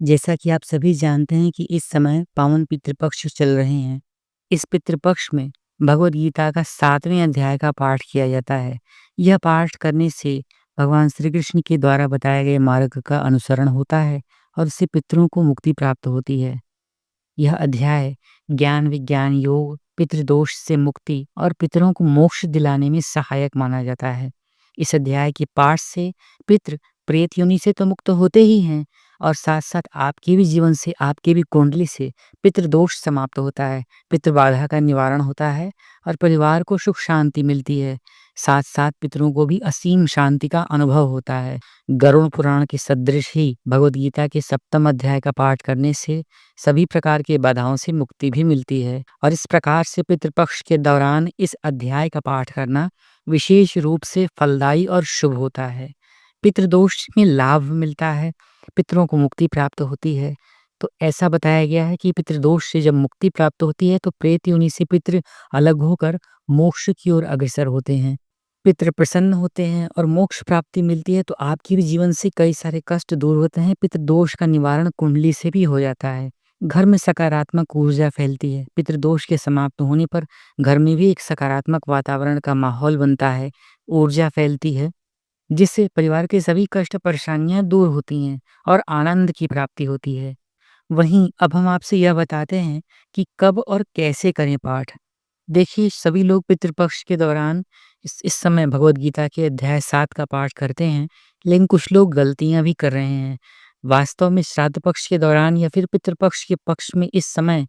जैसा कि आप सभी जानते हैं कि इस समय पावन पितृपक्ष चल रहे हैं। इस पितृपक्ष में भगवद गीता का 7वें अध्याय का पाठ किया जाता है। यह पाठ करने से भगवान श्री कृष्ण के द्वारा बताए गए मार्ग का अनुसरण होता है और इससे पितरों को मुक्ति प्राप्त होती है। यह अध्याय ज्ञान विज्ञान योग, पितृदोष से मुक्ति और पितरों को मोक्ष दिलाने में सहायक माना जाता है। इस अध्याय के पाठ से पितृ प्रेत योनि से तो मुक्त होते ही हैं और साथ-साथ आपके भी जीवन से, आपकी भी कुंडली से पितृदोष समाप्त होता है, पितृबाधा का निवारण होता है और परिवार को सुख शांति मिलती है। साथ-साथ पितरों को भी असीम शांति का अनुभव होता है। गरुड़ पुराण के सदृश ही भगवद गीता के 7वें अध्याय का पाठ करने से सभी प्रकार की बाधाओं से मुक्ति भी मिलती है और इस प्रकार से पितृपक्ष के दौरान इस अध्याय का पाठ करना विशेष रूप से फलदायी और शुभ होता है। पितृदोष में लाभ मिलता है, पितरों को मुक्ति प्राप्त होती है। तो ऐसा बताया गया है कि पितृदोष से जब मुक्ति प्राप्त होती है तो प्रेत योनि से पितृ अलग होकर मोक्ष की ओर अग्रसर होते हैं। पितृ प्रसन्न होते हैं और मोक्ष प्राप्ति मिलती है तो आपके भी जीवन से कई सारे कष्ट दूर होते हैं। पितृदोष का निवारण कुंडली से भी हो जाता है। घर में सकारात्मक ऊर्जा फैलती है। पितृदोष के समाप्त होने पर घर में भी एक सकारात्मक वातावरण का माहौल बनता है, ऊर्जा फैलती है, जिससे परिवार के सभी कष्ट परेशानियां दूर होती हैं और आनंद की प्राप्ति होती है। वहीं अब हम आपसे यह बताते हैं कि कब और कैसे करें पाठ। देखिए, सभी लोग पितृपक्ष के दौरान इस समय भगवद गीता के अध्याय 7 का पाठ करते हैं, लेकिन कुछ लोग गलतियां भी कर रहे हैं। वास्तव में श्राद्ध पक्ष के दौरान या फिर पितृपक्ष के पक्ष में इस समय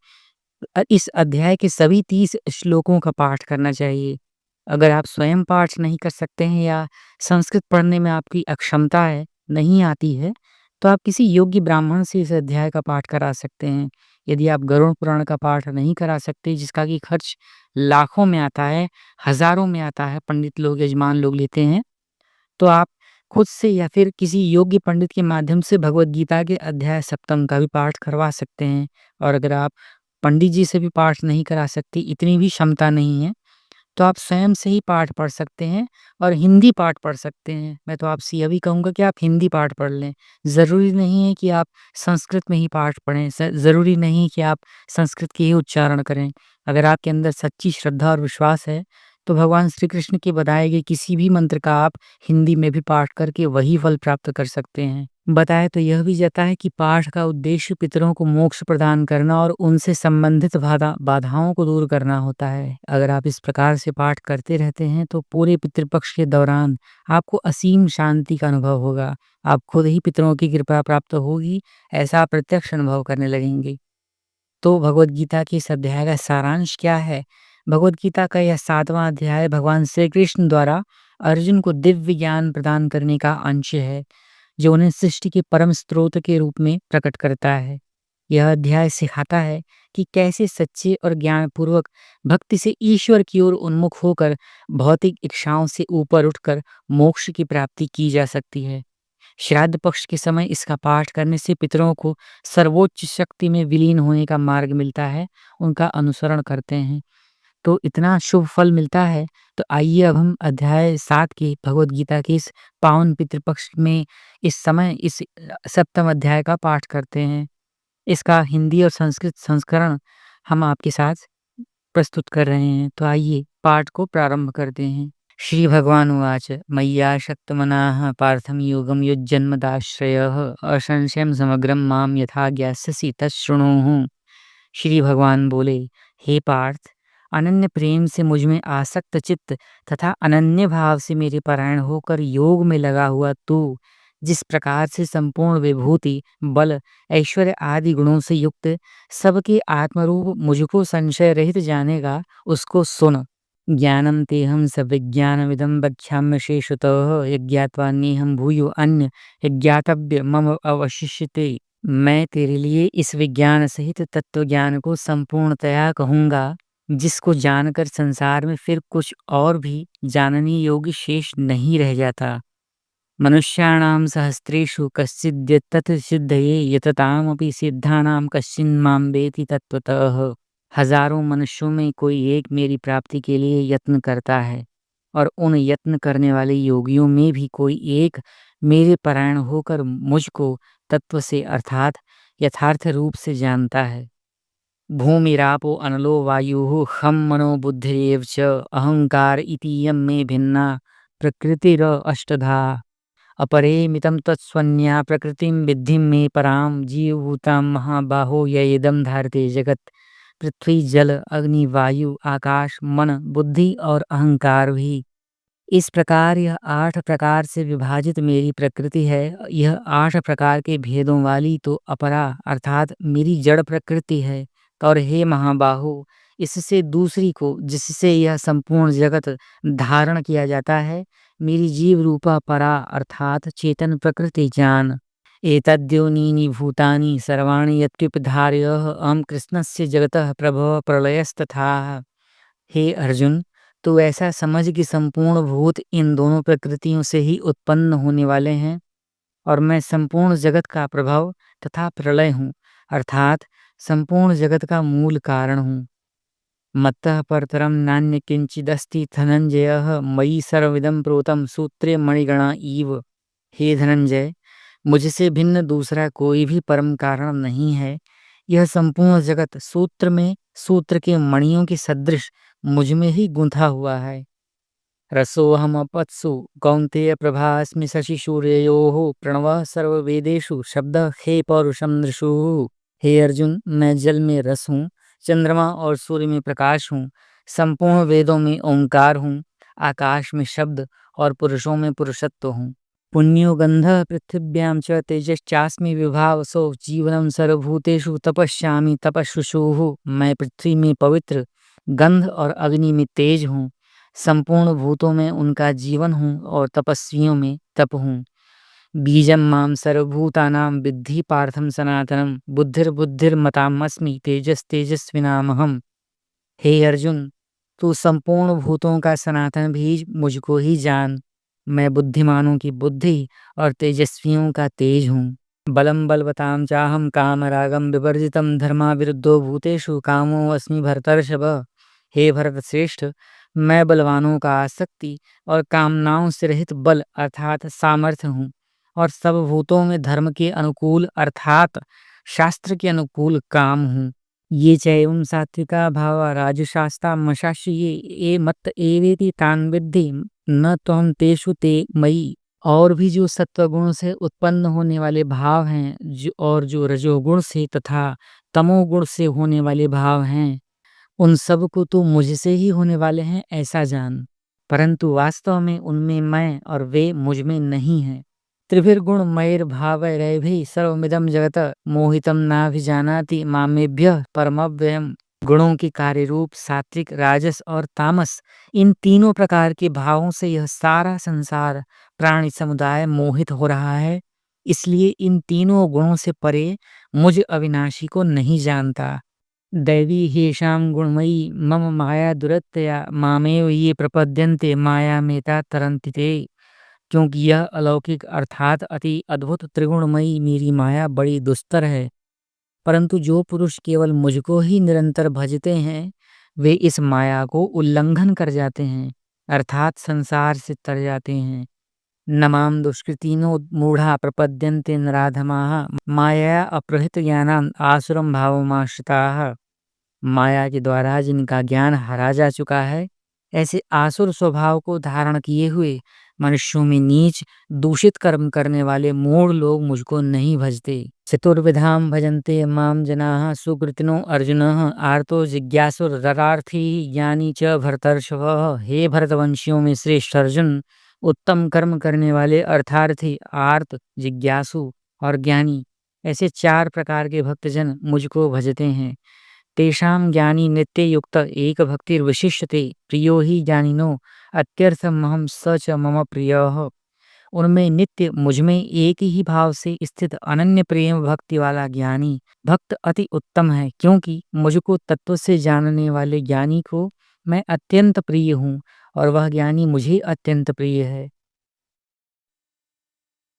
इस अध्याय के सभी 30 श्लोकों का पाठ करना चाहिए। अगर आप स्वयं पाठ नहीं कर सकते हैं या संस्कृत पढ़ने में आपकी अक्षमता है, नहीं आती है, तो आप किसी योग्य ब्राह्मण से इस अध्याय का पाठ करा सकते हैं। यदि आप गरुड़ पुराण का पाठ नहीं करा सकते, जिसका कि खर्च लाखों में आता है, हज़ारों में आता है, पंडित लोग, यजमान लोग लेते हैं, तो आप खुद से या फिर किसी योग्य पंडित के माध्यम से भगवद गीता के अध्याय 7 का भी पाठ करवा सकते हैं। और अगर आप पंडित जी से भी पाठ नहीं करा सकते, इतनी भी क्षमता नहीं है, तो आप स्वयं से ही पाठ पढ़ सकते हैं और हिंदी पाठ पढ़ सकते हैं। मैं तो आपसे यह भी कहूँगा कि आप हिंदी पाठ पढ़ लें। ज़रूरी नहीं है कि आप संस्कृत में ही पाठ पढ़ें, ज़रूरी नहीं कि आप संस्कृत के ही उच्चारण करें। अगर आपके अंदर सच्ची श्रद्धा और विश्वास है, तो भगवान श्री कृष्ण के बताए गए किसी भी मंत्र का आप हिंदी में भी पाठ करके वही फल प्राप्त कर सकते हैं। बताया तो यह भी जाता है कि पाठ का उद्देश्य पितरों को मोक्ष प्रदान करना और उनसे संबंधित बाधाओं को दूर करना होता है। अगर आप इस प्रकार से पाठ करते रहते हैं तो पूरे पितृपक्ष के दौरान आपको असीम शांति का अनुभव होगा। आप खुद ही पितरों की कृपा प्राप्त होगी, ऐसा आप प्रत्यक्ष अनुभव करने लगेंगे। तो भगवद गीता के इस अध्याय का सारांश क्या है? भगवद गीता का यह 7वां अध्याय भगवान श्री कृष्ण द्वारा अर्जुन को दिव्य ज्ञान प्रदान करने का अंश है, जो उन्हें सृष्टि के परम स्रोत के रूप में प्रकट करता है। यह अध्याय सिखाता है कि कैसे सच्चे और ज्ञानपूर्वक भक्ति से ईश्वर की ओर उन्मुख होकर भौतिक इच्छाओं से ऊपर उठकर मोक्ष की प्राप्ति की जा सकती है। श्राद्ध पक्ष के समय इसका पाठ करने से पितरों को सर्वोच्च शक्ति में विलीन होने का मार्ग मिलता है, उनका अनुसरण करते हैं तो इतना शुभ फल मिलता है। तो आइए अब हम अध्याय 7 की भगवद गीता के इस पावन पितृपक्ष में इस समय इस 7वें अध्याय का पाठ करते हैं। इसका हिंदी और संस्कृत संस्करण हम आपके साथ प्रस्तुत कर रहे हैं। तो आइए पाठ को प्रारंभ करते हैं। श्री भगवान उवाच मय्यासक्तमनाः पार्थं योगं युज्जन्मदाश्रयः असंशयं समग्रं मां यथा ज्ञास्यसि तच्छृणुः। श्री भगवान बोले, हे पार्थ, अनन्य प्रेम से मुझ में आसक्त चित्त तथा अनन्य भाव से मेरे परायण होकर योग में लगा हुआ तू जिस प्रकार से संपूर्ण विभूति, बल, ऐश्वर्य आदि गुणों से युक्त सबके आत्मरूप मुझको संशय रहित जानेगा, उसको सुन। ज्ञानम तेहम सविज्ञानमिदं वक्ष्याम्य शेषतः यज्ञात्वा नेहम भूयो अन्य यज्ञातव्य मम अवशिष्यते। मैं तेरे लिए इस विज्ञान सहित तत्व ज्ञान को संपूर्णतया कहूँगा, जिसको जानकर संसार में फिर कुछ और भी जानने योग्य शेष नहीं रह जाता। मनुष्याणां सहस्रेषु कश्चिद्यतत सिद्धये यततामपि सिद्धानां कश्चिन्मां वेति तत्त्वतः। हजारों मनुष्यों में कोई एक मेरी प्राप्ति के लिए यत्न करता है और उन यत्न करने वाले योगियों में भी कोई एक मेरे परायण होकर मुझको तत्व से अर्थात यथार्थ रूप से जानता है। भूमिरापो अनलो वायुः खं मनो बुद्धिरेव च अहंकार इतीयं मे भिन्ना प्रकृतिर अष्टधा अपरेमितं तत्स्वन्या प्रकृतिं विद्धिं मे परां जीवभूतां महाबाहो ययेदं धारते जगत् पृथ्वी जल अग्नि वायु आकाश मन बुद्धि और अहंकार भी। इस प्रकार यह 8 प्रकार से विभाजित मेरी प्रकृति है। यह 8 प्रकार के भेदों वाली तो अपरा अर्थात मेरी जड़ प्रकृति है। और हे महाबाहो, इससे दूसरी को जिससे यह संपूर्ण जगत धारण किया जाता है, मेरी जीव रूपा परा अर्थात चेतन प्रकृति जान। एतद्योनीनि भूतानि सर्वाणि यत्कृपधारयः अहं कृष्णस्य जगतः प्रभवः प्रलयस्तथा। हे अर्जुन, तो ऐसा समझ कि संपूर्ण भूत इन दोनों प्रकृतियों से ही उत्पन्न होने वाले हैं और मैं संपूर्ण जगत का प्रभाव तथा प्रलय हूँ अर्थात संपूर्ण जगत का मूल कारण हूँ। मत्तः परतरम नान्य किंचिदस्ति धनंजय मयि सर्वविदं प्रोतम सूत्रे मणिगणा इव। हे धनंजय, मुझसे भिन्न दूसरा कोई भी परम कारण नहीं है। यह संपूर्ण जगत सूत्र में सूत्र के मणियों के सदृश मुझ में ही गुंथा हुआ है। रसोऽहमपत्सु कौन्तेय प्रभास्मि शशिसूर्ययोः प्रणवः सर्ववेदेषु शब्दः हे पौरुषं नृषु। हे अर्जुन, मैं जल में रस हूँ, चंद्रमा और सूर्य में प्रकाश हूँ, संपूर्ण वेदों में ओंकार हूँ, आकाश में शब्द और पुरुषों में पुरुषत्व हूँ। पुण्यो गंधः पृथिव्यां च तेजश्चास्मि विभावसो जीवनं सर्वभूतेषु तपस्यामि तपस्विषुः। मैं पृथ्वी में पवित्र, गंध और अग्नि में तेज हूँ, संपूर्ण भूतों में उनका जीवन हूँ और तपस्वियों में तप हूँ। बीजं मां सर्वभूतानां विद्धि पार्थं सनातनं बुद्धिर्बुद्धिर्मतामस्मि तेजस्तेजस्विनामहम्। हे अर्जुन, तू संपूर्ण भूतों का सनातन बीज मुझको ही जान। मैं बुद्धिमानों की बुद्धि और तेजस्वियों का तेज हूँ। बलम बलवताम चाहम काम रागम विवर्जितम धर्मा विरुद्धो भूतेषु कामो अस्मि भरतर्षभ। हे भरत श्रेष्ठ, मैं बलवानों का आसक्ति और कामनाओं से रहित बल अर्थात सामर्थ्य हूँ और सब भूतों में धर्म के अनुकूल अर्थात शास्त्र के अनुकूल काम हूँ। ये चैवं सात्विका भावा राजशास्ता मशाशी ये मत एवेति तान विद्धि न त्वं तेषु ते मयि। और भी जो सत्वगुण से उत्पन्न होने वाले भाव हैं जो रजोगुण से तथा तमोगुण से होने वाले भाव हैं, उन सब को तो मुझसे ही होने वाले हैं ऐसा जान, परंतु वास्तव में उनमें मैं और वे मुझ में नहीं हैं। त्रिभिर्गुण मयैर्भावैरैभिः सर्वमिदं जगत् मोहितं नाभिजानाति मामेभ्यः परमव्ययम्। गुणों के कार्य रूप सात्विक राजस और तामस, इन तीनों प्रकार के भावों से यह सारा संसार प्राणी समुदाय मोहित हो रहा है। इसलिए इन तीनों गुणों से परे मुझ अविनाशी को नहीं जानता। दैवी ह्येषां गुणमयी मम माया दुरत्यया मामेव ये प्रपद्यन्ते मायामेता तरन्ति ते। क्योंकि यह अलौकिक अर्थात अति अद्भुत त्रिगुणमयी मेरी माया बड़ी दुस्तर है, परंतु जो पुरुष केवल मुझको ही निरंतर भजते हैं, वे इस माया को उल्लंघन कर जाते हैं अर्थात संसार से तर जाते हैं। नमाम दुष्कृतिनो मूढ़ा प्रपद्यन्ते नराधमाः माया अपहृत ज्ञानान् आसुरं भावमाश्रिताः। माया के द्वारा जिनका ज्ञान हरा जा चुका है, ऐसे आसुर स्वभाव को धारण किए हुए मनुष्यों में नीच दूषित कर्म करने वाले मूढ़ लोग मुझको नहीं भजते। चतुर्विधाम भजन्ते माम जनाः सुकृतिनो अर्जुनः आर्तो जिज्ञासुररार्थी ज्ञानी च भरतर्षभ। हे भरतवंशियों में श्रेष्ठ अर्जुन, उत्तम कर्म करने वाले अर्थार्थी, आर्त, जिज्ञासु और ज्ञानी, ऐसे 4 प्रकार के भक्तजन मुझको भजते हैं। तेषां ज्ञानी नित्य युक्त एक भक्तिर्विशिष्यते प्रियो ही ज्ञानिनो अत्यर्थमहं स च मम प्रियः। उनमें नित्य मुझमें एक ही भाव से स्थित अनन्य प्रेम भक्ति वाला ज्ञानी भक्त अति उत्तम है, क्योंकि मुझको तत्व से जानने वाले ज्ञानी को मैं अत्यंत प्रिय हूँ और वह ज्ञानी मुझे अत्यंत प्रिय है।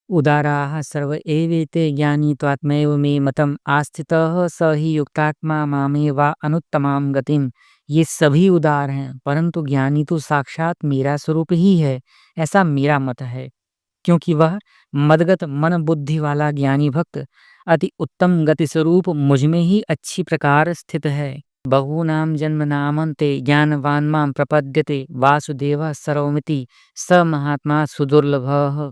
उदाराः सर्व एवेते ज्ञानी त्वात्मैव मे मतम् आस्थितः स ही युक्तात्मा मामेवा अनुत्तमां गतिम्। ये सभी उदार हैं, परंतु ज्ञानी तो साक्षात मेरा स्वरूप ही है, ऐसा मेरा मत है। क्योंकि वह मदगत मन बुद्धि वाला ज्ञानी भक्त अति उत्तम गति स्वरूप मुझ में ही अच्छी प्रकार स्थित है। बहूनां जन्मनामन्ते ज्ञानवान् मां प्रपद्यते वासुदेवः सर्वमिति स महात्मा सुदुर्लभः।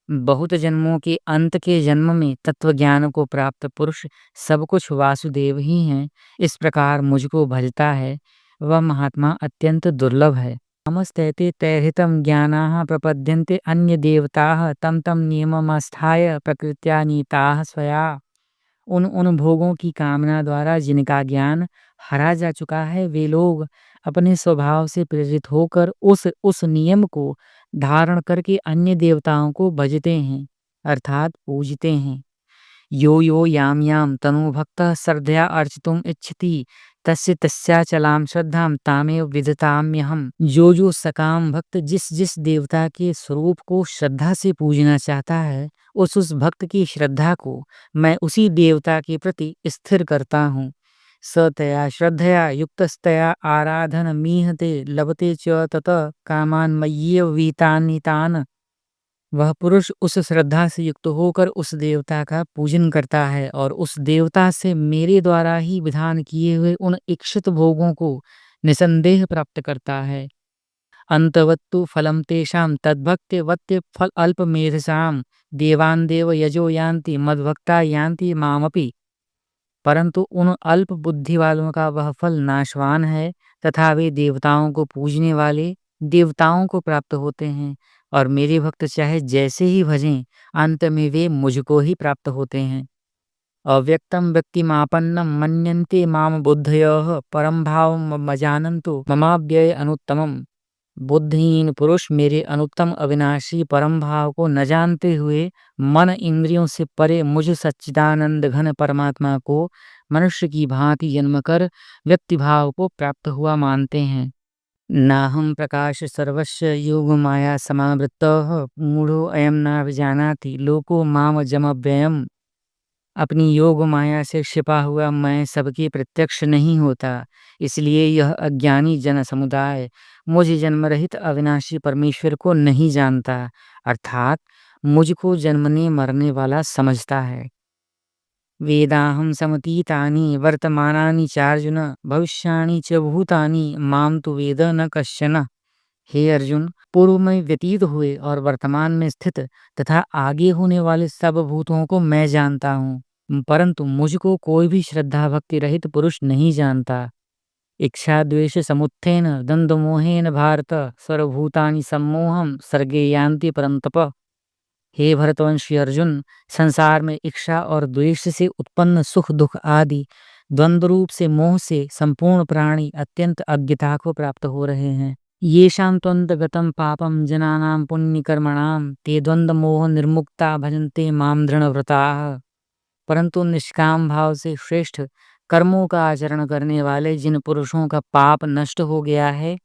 बहुत जन्मों के अंत के जन्म में तत्व ज्ञान को प्राप्त पुरुष सब कुछ वासुदेव ही हैं, इस प्रकार मुझको भजता है वह महात्मा अत्यंत दुर्लभ है। नमस्तैते तैर्हितं ज्ञानाः प्रपद्यन्ते अन्य देवताः तम तम नियममास्थाय प्रकृत्या नीताः स्वया। उन भोगों की कामना द्वारा जिनका ज्ञान हरा जा चुका है वे लोग अपने स्वभाव से प्रेरित होकर उस नियम को धारण करके अन्य देवताओं को भजते हैं अर्थात पूजते हैं। यो यो याम याम तनु भक्तः श्रद्धया अर्चितुम इच्छति तस्य तस्याचलाम श्रद्धाम तामेव विदताम्यहम्। जो सकाम भक्त जिस जिस देवता के स्वरूप को श्रद्धा से पूजना चाहता है उस भक्त की श्रद्धा को मैं उसी देवता के प्रति स्थिर करता हूँ। स तया श्रद्धया युक्तस्तया आराधन मीहते लभते च ततः कामान मय्येव विहितानितान्। वह पुरुष उस श्रद्धा से युक्त होकर उस देवता का पूजन करता है और उस देवता से मेरे द्वारा ही विधान किए हुए उन इच्छित भोगों को निसंदेह प्राप्त करता है। अंतवत्तु फलम तेषां तद्भक्त्यवत्य फल अल्पमेधसाम देवान देव यजो यान्ति मद्भक्ता यान्ति मामपि। परंतु उन अल्प बुद्धि वालों का वह फल नाशवान है तथा वे देवताओं को पूजने वाले देवताओं को प्राप्त होते हैं और मेरे भक्त चाहे जैसे ही भजें अंत में वे मुझको ही प्राप्त होते हैं। अव्यक्तम व्यक्तिमापन्नम मन्यन्ते माम बुद्धयः परम भाव मजानन्तु ममाव्यय अनुत्तमम। बुद्धिहीन पुरुष मेरे अनुत्तम अविनाशी परम भाव को न जानते हुए मन इंद्रियों से परे मुझ सच्चिदानंद घन परमात्मा को मनुष्य की भांति जन्म कर व्यक्ति भाव को प्राप्त हुआ मानते हैं। नाहं प्रकाश सर्वस्य योग माया समावृतः मूढ़ो अयम न विजानाति लोको माम जमव्ययम्। अपनी योग माया से छिपा हुआ मैं सबके प्रत्यक्ष नहीं होता, इसलिए यह अज्ञानी जन समुदाय मुझ जन्म रहित अविनाशी परमेश्वर को नहीं जानता अर्थात मुझको जन्मने मरने वाला समझता है। वेदाहं समतीतानि वर्तमानानि चार्जुन भविष्याणि च भूतानि माम तु वेद न कश्चन। हे अर्जुन, पूर्व में व्यतीत हुए और वर्तमान में स्थित तथा आगे होने वाले सब भूतों को मैं जानता हूँ, परंतु मुझको कोई भी श्रद्धा भक्ति रहित पुरुष नहीं जानता। इच्छा द्वेष समुत्थेन द्वंद्व मोहेन भारत सर्वभूतानि सम्मोहम सर्गे यान्ति परंतप। हे भरतवंशी अर्जुन, संसार में इच्छा और द्वेष से उत्पन्न सुख दुख आदि द्वंद्व रूप से मोह से संपूर्ण प्राणी अत्यंत अज्ञता को प्राप्त हो रहे हैं। येषां त्वन्तगतं पापं जनानां पुण्यकर्मणां ते द्वंद्व मोह निर्मुक्ता भजन्ते माम दृढ़व्रताः। परंतु निष्काम भाव से श्रेष्ठ कर्मों का आचरण करने वाले जिन पुरुषों का पाप नष्ट हो गया है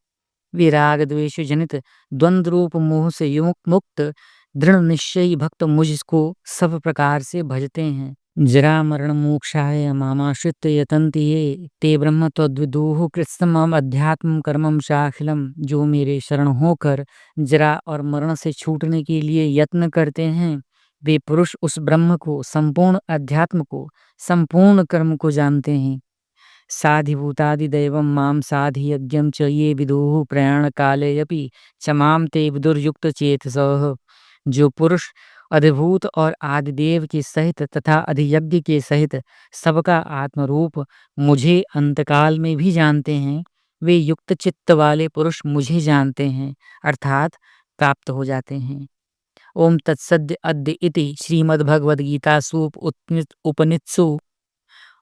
वे राग द्वेष जनित द्वंद्व रूप मोह से मुक्त दृढ़ निश्चयी भक्त मुझको सब प्रकार से भजते हैं। जरा मरण मोक्षाय मामाश्रित यतन्ति ये ते ब्रह्म त्वद्विदुः कृत्स्नम अध्यात्म कर्मम चाखिलम। जो मेरे शरण होकर जरा और मरण से छूटने के लिए यत्न करते हैं वे पुरुष उस ब्रह्म को संपूर्ण अध्यात्म को संपूर्ण कर्म को जानते हैं। साधिभूतादिदैवं मां साधियज्ञं च ये विदुः प्रयाण काले अपि च मां ते विदुर्युक्त चेतसः। जो पुरुष अधिभूत और आदिदेव के सहित तथा अधियज्ञ के सहित सबका आत्मरूप मुझे अंतकाल में भी जानते हैं वे युक्त चित्त वाले पुरुष मुझे जानते हैं अर्थात प्राप्त हो जाते हैं। ओम तत्सद्य अद्य इति श्रीमद्भगवद्गीतासु उपनिषत्सु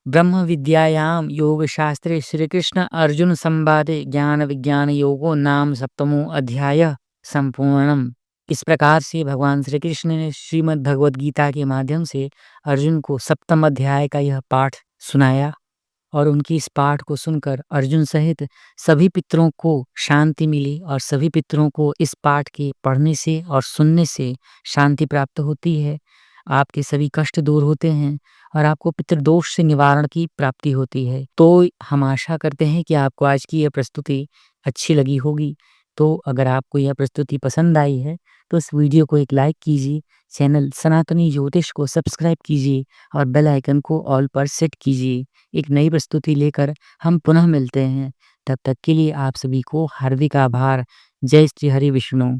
ब्रह्म विद्यायाम योग शास्त्रे श्री कृष्ण अर्जुन संवादे ज्ञान विज्ञान योगो नाम सप्तमो अध्याय संपूर्णम। इस प्रकार से भगवान श्री कृष्ण ने श्रीमद् भगवद गीता के माध्यम से अर्जुन को सप्तम अध्याय का यह पाठ सुनाया और उनकी इस पाठ को सुनकर अर्जुन सहित सभी पितरों को शांति मिली और सभी पितरों को इस पाठ के पढ़ने से और सुनने से शांति प्राप्त होती है। आपके सभी कष्ट दूर होते हैं और आपको पितृदोष से निवारण की प्राप्ति होती है। तो हम आशा करते हैं कि आपको आज की यह प्रस्तुति अच्छी लगी होगी। तो अगर आपको यह प्रस्तुति पसंद आई है तो इस वीडियो को एक लाइक कीजिए, चैनल सनातनी ज्योतिष को सब्सक्राइब कीजिए और बेल आइकन को ऑल पर सेट कीजिए। एक नई प्रस्तुति लेकर हम पुनः मिलते हैं। तब तक के लिए आप सभी को हार्दिक आभार। जय श्री हरि विष्णु।